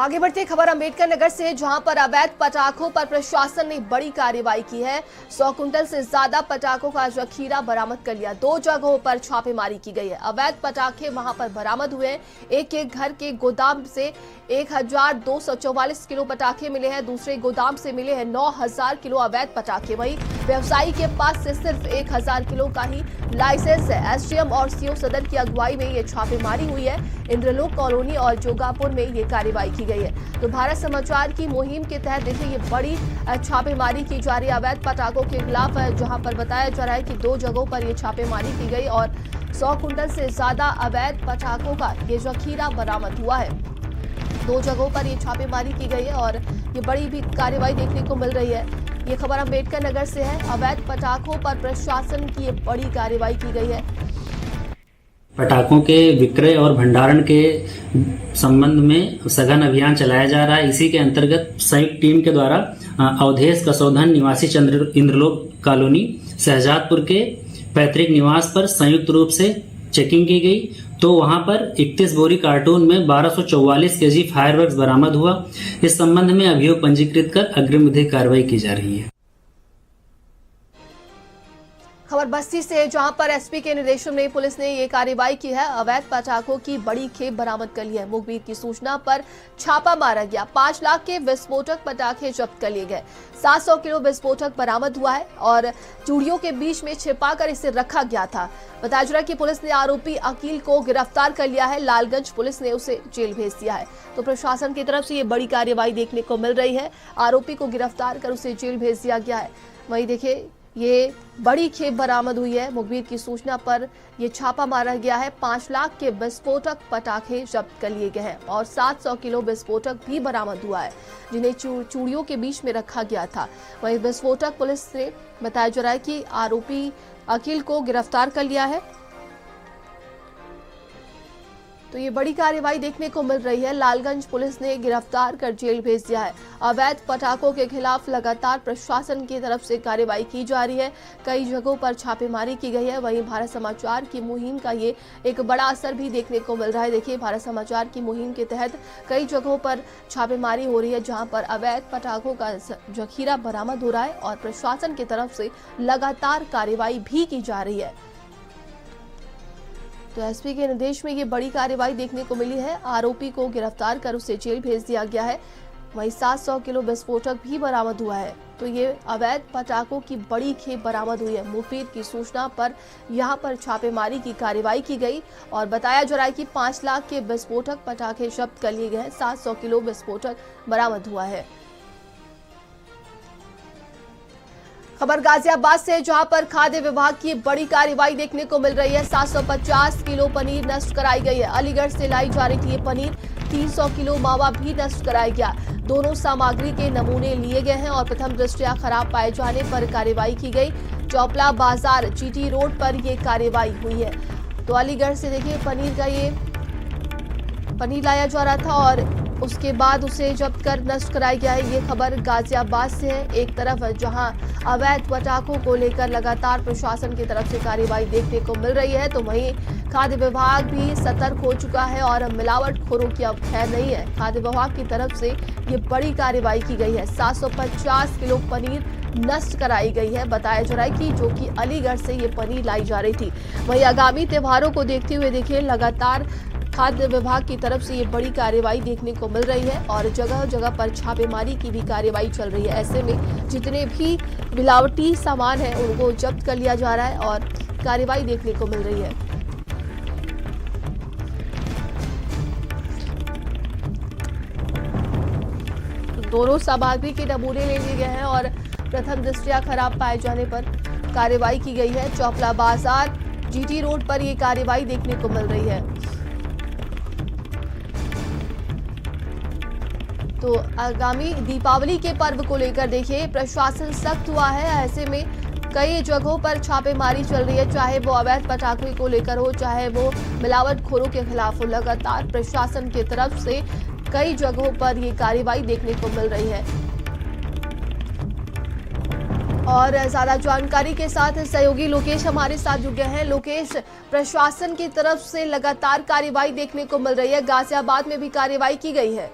आगे बढ़ते खबर अम्बेडकर नगर से, जहां पर अवैध पटाखों पर प्रशासन ने बड़ी कार्रवाई की है। 100 कुंटल से ज्यादा पटाखों का जखीरा बरामद कर लिया। 2 जगहों पर छापेमारी की गई है। अवैध पटाखे वहां पर बरामद हुए हैं। एक घर के गोदाम से 1244 किलो पटाखे मिले हैं। दूसरे गोदाम से मिले हैं 9000 किलो अवैध पटाखे। वहीं व्यवसायी के पास से सिर्फ 1000 किलो का ही लाइसेंस है। एसडीएम और सीओ सदर की अगुवाई में ये छापेमारी हुई है। इंद्रलोक कॉलोनी और जोगापुर में ये कार्रवाई की गई है। तो भारत समाचार की मुहिम के तहत देखिए ये बड़ी छापेमारी की जा रही है अवैध पटाखों के खिलाफ, जहां पर बताया जा रहा है कि 2 जगहों पर ये छापेमारी की गई और 100 कुंटल से ज्यादा अवैध पटाखों का ये जखीरा बरामद हुआ है। 2 जगहों पर ये छापेमारी की गई है और ये बड़ी भी कार्रवाई देखने को मिल रही है। ये खबर अम्बेडकर नगर से है। अवैध पटाखों पर प्रशासन की ये बड़ी कार्रवाई की गई है। पटाखों के विक्रय और भंडारण के संबंध में सघन अभियान चलाया जा रहा है। इसी के अंतर्गत संयुक्त टीम के द्वारा अवधेश कसौधन निवासी इंद्रलोक कॉलोनी शहजादपुर के पैतृक निवास पर संयुक्त रूप से चेकिंग की गई, तो वहां पर 31 बोरी कार्टून में 1244 केजी फायरवर्क्स बरामद हुआ। इस संबंध में अभियोग पंजीकृत कर अग्रिम विधिक कार्रवाई की जा रही है। खबर बस्ती से, जहां पर एसपी के निर्देशन में पुलिस ने ये कार्रवाई की है। अवैध पटाखों की बड़ी खेप बरामद कर ली है। मुखबिर की सूचना पर छापा मारा गया। 5 लाख के विस्फोटक पटाखे जब्त कर लिए गए। 700 किलो विस्फोटक बरामद हुआ है और चूड़ियों के बीच में छिपाकर इसे रखा गया था। बताया जा रहा है कि पुलिस ने आरोपी अकील को गिरफ्तार कर लिया है। लालगंज पुलिस ने उसे जेल भेज दिया है। तो प्रशासन की तरफ से ये बड़ी कार्रवाई देखने को मिल रही है। आरोपी को गिरफ्तार कर उसे जेल भेज दिया गया है। वहीं देखिए ये बड़ी खेप बरामद हुई है। मुखबिर की सूचना पर यह छापा मारा गया है। 5 लाख के विस्फोटक पटाखे जब्त कर लिए गए हैं और 700 किलो विस्फोटक भी बरामद हुआ है, जिन्हें चूड़ियों के बीच में रखा गया था। वहीं विस्फोटक पुलिस से बताया जा रहा है कि आरोपी अकील को गिरफ्तार कर लिया है। तो ये बड़ी कार्रवाई देखने को मिल रही है। लालगंज पुलिस ने गिरफ्तार कर जेल भेज दिया है। अवैध पटाखों के खिलाफ लगातार प्रशासन की तरफ से कार्रवाई की जा रही है। कई जगहों पर छापेमारी की गई है। वहीं भारत समाचार की मुहिम का ये एक बड़ा असर भी देखने को मिल रहा है। देखिए भारत समाचार की मुहिम के तहत कई जगहों पर छापेमारी हो रही है, जहाँ पर अवैध पटाखों का जखीरा बरामद हो रहा है और प्रशासन की तरफ से लगातार कार्रवाई भी की जा रही है। तो एसपी के निर्देश में ये बड़ी कार्रवाई देखने को मिली है। आरोपी को गिरफ्तार कर उसे जेल भेज दिया गया है। वहीं 700 किलो विस्फोटक भी बरामद हुआ है। तो ये अवैध पटाखों की बड़ी खेप बरामद हुई है। मुखबिर की सूचना पर यहां पर छापेमारी की कार्रवाई की गई और बताया जा रहा है कि 5 लाख के विस्फोटक पटाखे जब्त कर लिए गए हैं। 700 किलो विस्फोटक बरामद हुआ है। खबर गाजियाबाद से, जहां पर खाद्य विभाग की बड़ी कार्रवाई देखने को मिल रही है। 750 किलो पनीर नष्ट कराई गई है। अलीगढ़ से लाई जा रही थी ये पनीर। 300 किलो मावा भी नष्ट कराया गया। दोनों सामग्री के नमूने लिए गए हैं और प्रथम दृष्टया खराब पाए जाने पर कार्रवाई की गई। चौपला बाजार जीटी रोड पर यह कार्रवाई हुई है। तो अलीगढ़ से देखिए पनीर लाया जा रहा था और उसके बाद उसे जब्त कर नष्ट कराया गया है। ये खबर गाजियाबाद से है। एक तरफ जहां अवैध पटाखों को लेकर लगातार प्रशासन की तरफ से कार्रवाई देखने को मिल रही है, तो वहीं खाद्य विभाग भी सतर्क हो चुका है और मिलावटखोरों की अब खैर नहीं है। खाद्य विभाग की तरफ से ये बड़ी कार्रवाई की गई है। 750 किलो पनीर नष्ट कराई गई है। बताया जा रहा है कि जो कि अलीगढ़ से ये पनीर लाई जा रही थी। वहीं आगामी त्योहारों को देखते हुए देखिए लगातार खाद्य विभाग की तरफ से ये बड़ी कार्रवाई देखने को मिल रही है और जगह जगह पर छापेमारी की भी कार्रवाई चल रही है। ऐसे में जितने भी मिलावटी सामान है उनको जब्त कर लिया जा रहा है और कार्रवाई देखने को मिल रही है। दोनों सामग्री के नमूने ले लिए गए हैं और प्रथम दृष्टया खराब पाए जाने पर कार्रवाई की गई है। चौपला बाजार जीटी रोड पर यह कार्रवाई देखने को मिल रही है। तो आगामी दीपावली के पर्व को लेकर देखिए प्रशासन सख्त हुआ है। ऐसे में कई जगहों पर छापेमारी चल रही है, चाहे वो अवैध पटाखे को लेकर हो, चाहे वो मिलावटखोरों के खिलाफ हो। लगातार प्रशासन की तरफ से कई जगहों पर ये कार्रवाई देखने को मिल रही है। और ज्यादा जानकारी के साथ सहयोगी लोकेश हमारे साथ जुड़ गए हैं। लोकेश, प्रशासन की तरफ से लगातार कार्रवाई देखने को मिल रही है। गाजियाबाद में भी कार्रवाई की गई है।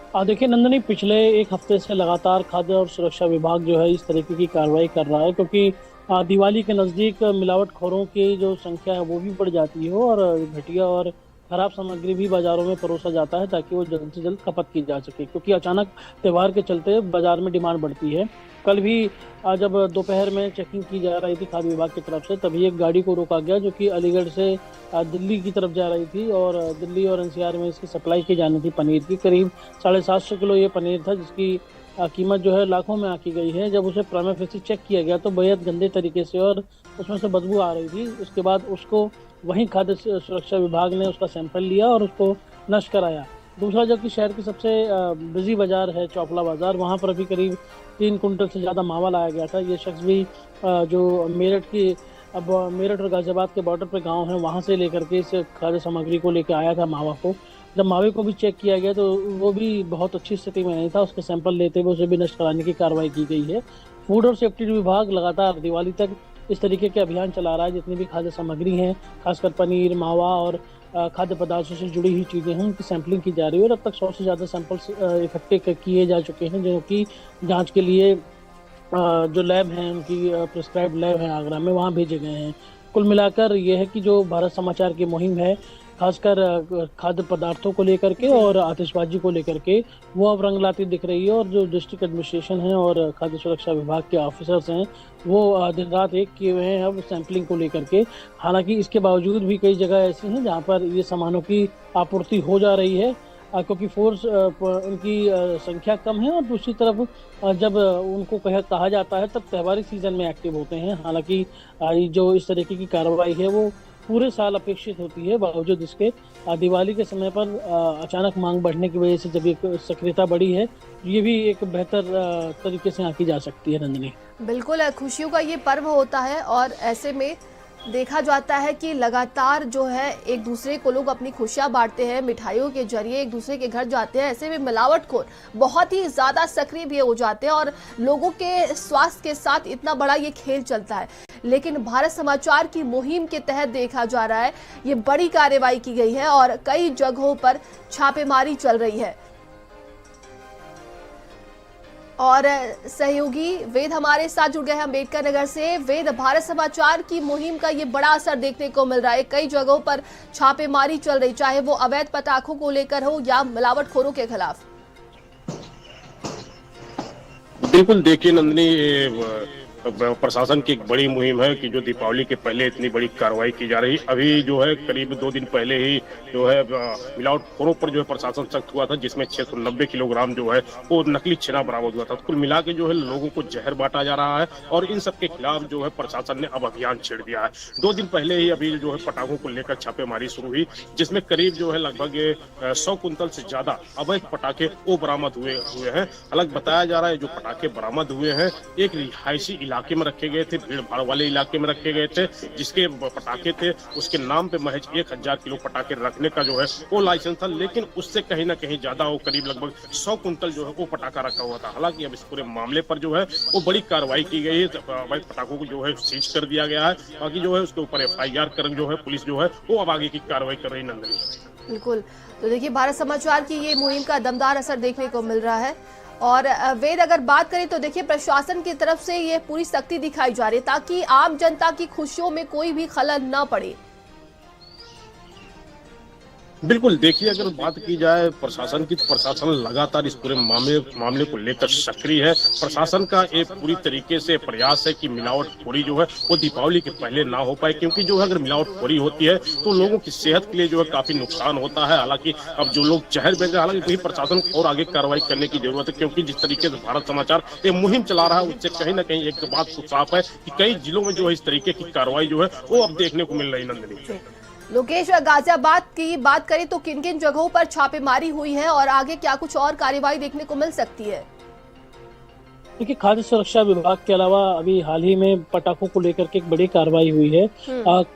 देखिए नंदनी, पिछले एक हफ्ते से लगातार खाद्य और सुरक्षा विभाग जो है इस तरीके की कार्रवाई कर रहा है, क्योंकि दिवाली के नज़दीक मिलावटखोरों की जो संख्या है वो भी बढ़ जाती है और घटिया और खराब सामग्री भी बाजारों में परोसा जाता है ताकि वो जल्द से जल्द खपत की जा सके, क्योंकि अचानक त्योहार के चलते बाजार में डिमांड बढ़ती है। कल भी जब दोपहर में चेकिंग की जा रही थी खाद्य विभाग की तरफ से, तभी एक गाड़ी को रोका गया जो कि अलीगढ़ से दिल्ली की तरफ जा रही थी और दिल्ली और एनसीआर में इसकी सप्लाई की जानी थी पनीर की। करीब 750 किलो ये पनीर था, जिसकी कीमत जो है लाखों में आकी गई है। जब उसे प्राइमा फेसी चेक किया गया तो बेहद गंदे तरीके से और उसमें से बदबू आ रही थी। उसके बाद उसको वहीं खाद्य सुरक्षा विभाग ने उसका सैंपल लिया और उसको नष्ट कराया। दूसरा, जबकि शहर की सबसे बिजी बाजार है चौपला बाजार, वहाँ पर भी करीब 3 कुंटल से ज़्यादा मावा लाया गया था। ये शख्स भी जो मेरठ और गाजियाबाद के बॉर्डर पर गांव है, वहाँ से लेकर के इस खाद्य सामग्री को लेकर आया था मावा को। जब मावे को भी चेक किया गया तो वो भी बहुत अच्छी स्थिति में नहीं था। उसके सैंपल लेते हुए उसे भी नष्ट कराने की कार्रवाई की गई है। फूड और सेफ्टी विभाग लगातार दिवाली तक इस तरीके के अभियान चला रहा है। जितनी भी खाद्य सामग्री हैं, खासकर पनीर, मावा और खाद्य पदार्थों से जुड़ी हुई चीज़ें हैं, उनकी सैंपलिंग की जा रही है और अब तक 100 से ज़्यादा सैंपल्स इकट्ठे किए जा चुके हैं, जो कि जांच के लिए जो लैब हैं, उनकी प्रिस्क्राइब्ड लैब है आगरा में, वहाँ भेजे गए हैं। कुल मिलाकर ये है कि जो भारत समाचार की मुहिम है, खासकर खाद्य पदार्थों को लेकर के और आतिशबाजी को लेकर के, वो अब रंग लाती दिख रही है। और जो डिस्ट्रिक्ट एडमिनिस्ट्रेशन है और खाद्य सुरक्षा विभाग के ऑफिसर्स हैं, वो दिन रात एक किए हुए हैं अब सैंपलिंग को लेकर के। हालांकि इसके बावजूद भी कई जगह ऐसी हैं जहां पर ये सामानों की आपूर्ति हो जा रही है, क्योंकि फोर्स उनकी संख्या कम है और दूसरी तरफ जब उनको कहा जाता है तब त्योहारी सीजन में एक्टिव होते हैं। हालांकि जो इस तरीके की कार्रवाई है वो पूरे साल अपेक्षित होती है, बावजूद इसके दिवाली के समय पर अचानक मांग बढ़ने की वजह से जब एक सक्रियता बढ़ी है, ये भी एक बेहतर तरीके से आंकी जा सकती है। नंदिनी, बिल्कुल, खुशियों का ये पर्व होता है और ऐसे में देखा जाता है कि लगातार जो है एक दूसरे को लोग अपनी खुशियां बांटते हैं, मिठाइयों के जरिए एक दूसरे के घर जाते हैं। ऐसे में मिलावटखोर बहुत ही ज्यादा सक्रिय भी हो जाते हैं और लोगों के स्वास्थ्य के साथ इतना बड़ा ये खेल चलता है। लेकिन भारत समाचार की मुहिम के तहत देखा जा रहा है, ये बड़ी कार्रवाई की गई है और कई जगहों पर छापेमारी चल रही है। और सहयोगी वेद हमारे साथ जुड़ गए हैं अम्बेडकर नगर से। वेद, भारत समाचार की मुहिम का ये बड़ा असर देखने को मिल रहा है, कई जगहों पर छापेमारी चल रही, चाहे वो अवैध पटाखों को लेकर हो या मिलावटखोरों के खिलाफ। बिल्कुल, देखिए नंदिनी, प्रशासन की एक बड़ी मुहिम है कि जो दीपावली के पहले इतनी बड़ी कार्रवाई की जा रही। अभी जो है करीब 2 दिन पहले ही जो है मिलावटखोरों पर जो है प्रशासन सख्त हुआ था, जिसमें 690 किलोग्राम जो है वो नकली छेना बरामद हुआ था। कुल मिला के जो है लोगों को जहर बांटा जा रहा है और इन सब के खिलाफ जो है प्रशासन ने अब अभियान छेड़ दिया है। 2 दिन पहले ही अभी जो है पटाखों को लेकर छापेमारी शुरू हुई, जिसमें करीब जो है लगभग 100 कुंतल से ज्यादा अवैध पटाखे वो बरामद हुए हैं। अलग बताया जा रहा है जो पटाखे बरामद हुए हैं एक रिहायशी इलाके में रखे गए थे, भीड़ भाड़ वाले इलाके में रखे गए थे, जिसके पटाखे थे उसके नाम पे महज 1000 किलो पटाखे रखने का जो है वो लाइसेंस था, लेकिन उससे कहीं ना कहीं ज्यादा वो करीब लगभग 100 कुंतल जो है वो पटाखा रखा हुआ था। हालांकि अब इस पूरे मामले पर जो है वो बड़ी कार्रवाई की गई है, अवैध पटाखों को जो है सीज कर दिया गया है। बाकी जो है उसके ऊपर FIR कर जो है पुलिस जो है वो अब आगे की कार्रवाई कर रही। नंदनी, बिल्कुल, तो देखिए भारत समाचार की ये मुहिम का दमदार असर देखने को मिल रहा है। और वेद, अगर बात करें तो देखिए प्रशासन की तरफ से ये पूरी सख्ती दिखाई जा रही है ताकि आम जनता की खुशियों में कोई भी खलल न पड़े। बिल्कुल, देखिए अगर बात की जाए प्रशासन की, तो प्रशासन लगातार इस पूरे मामले को लेकर सक्रिय है। प्रशासन का एक पूरी तरीके से प्रयास है कि मिलावटखोरी जो है वो दीपावली के पहले ना हो पाए, क्योंकि जो है अगर मिलावटखोरी होती है तो लोगों की सेहत के लिए जो है काफी नुकसान होता है। हालांकि अब जो लोग जहर बेच रहे, हालांकि प्रशासन को और आगे कार्रवाई करने की जरूरत है, क्योंकि जिस तरीके से भारत समाचार ये मुहिम चला रहा है उससे कहीं ना कहीं एक बात तो साफ है कि कई जिलों में जो है इस तरीके की कार्रवाई जो है वो अब देखने को मिल रही। नंदिनी, लोकेश, गाजियाबाद की बात करें तो किन किन जगहों पर छापेमारी हुई है और आगे क्या कुछ और कार्रवाई देखने को मिल सकती है? देखिए, खाद्य सुरक्षा विभाग के अलावा अभी हाल ही में पटाखों को लेकर के एक बड़ी कार्रवाई हुई है।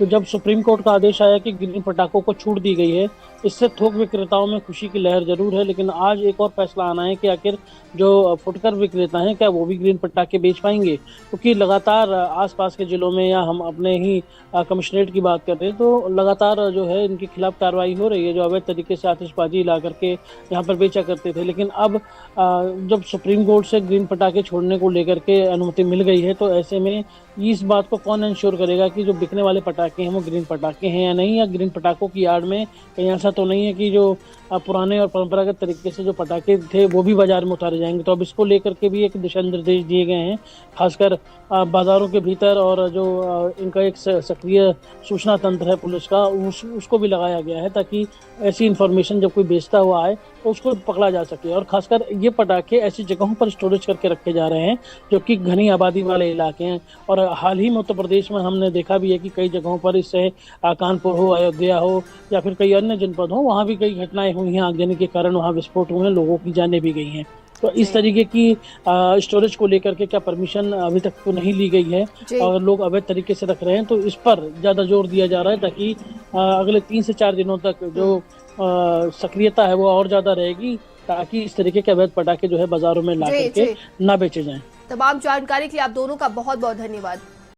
जब सुप्रीम कोर्ट का आदेश आया कि ग्रीन पटाखों को छूट दी गई है, इससे थोक विक्रेताओं में खुशी की लहर जरूर है, लेकिन आज एक और फैसला आना है कि आखिर जो फुटकर विक्रेता हैं क्या वो भी ग्रीन पटाखे बेच पाएंगे, क्योंकि लगातार आसपास के जिलों में या हम अपने ही कमिश्नरेट की बात कर रहे हैं तो लगातार जो है इनके खिलाफ कार्रवाई हो रही है, जो अवैध तरीके से आतिशबाजी ला करके यहाँ पर बेचा करते थे। लेकिन अब जब सुप्रीम कोर्ट से ग्रीन पटाखे छोड़ने को लेकर के अनुमति मिल गई है, तो ऐसे में इस बात को कौन इंश्योर करेगा कि जो बिकने वाले पटाखे हैं वो ग्रीन पटाखे हैं या नहीं, या ग्रीन पटाखों की आड़ में कहीं ऐसा तो नहीं है कि जो पुराने और परंपरागत तरीके से जो पटाखे थे वो भी बाजार में उतारे जाएंगे। तो अब इसको लेकर के भी एक दिशा निर्देश दिए गए हैं, खासकर बाजारों के भीतर, और जो इनका एक सक्रिय सूचना तंत्र है पुलिस का, उसको भी लगाया गया है ताकि ऐसी इन्फॉर्मेशन जब कोई बेचता हुआ आए तो उसको पकड़ा जा सके। और खासकर ये पटाखे ऐसी जगहों पर स्टोरेज करके रखे जा रहे हैं जो कि घनी आबादी वाले इलाके हैं, और हाल ही में उत्तर प्रदेश में हमने देखा भी है कि कई जगहों पर इससे कानपुर हो, अयोध्या हो या फिर कई अन्य जनपद हो, वहाँ भी कई घटनाएं हुई हैं आगजनी के कारण, वहाँ विस्फोट हुए हैं, लोगों की जानें भी गई हैं। तो इस तरीके की स्टोरेज को लेकर के क्या परमिशन अभी तक तो नहीं ली गई है और लोग अवैध तरीके से रख रहे हैं, तो इस पर ज्यादा जोर दिया जा रहा है ताकि अगले 3 से 4 दिनों तक जो सक्रियता है वो और ज्यादा रहेगी, ताकि इस तरीके के अवैध पटाखे जो है बाजारों में ला करके ना बेचे जाएं। तमाम जानकारी के लिए आप दोनों का बहुत बहुत धन्यवाद।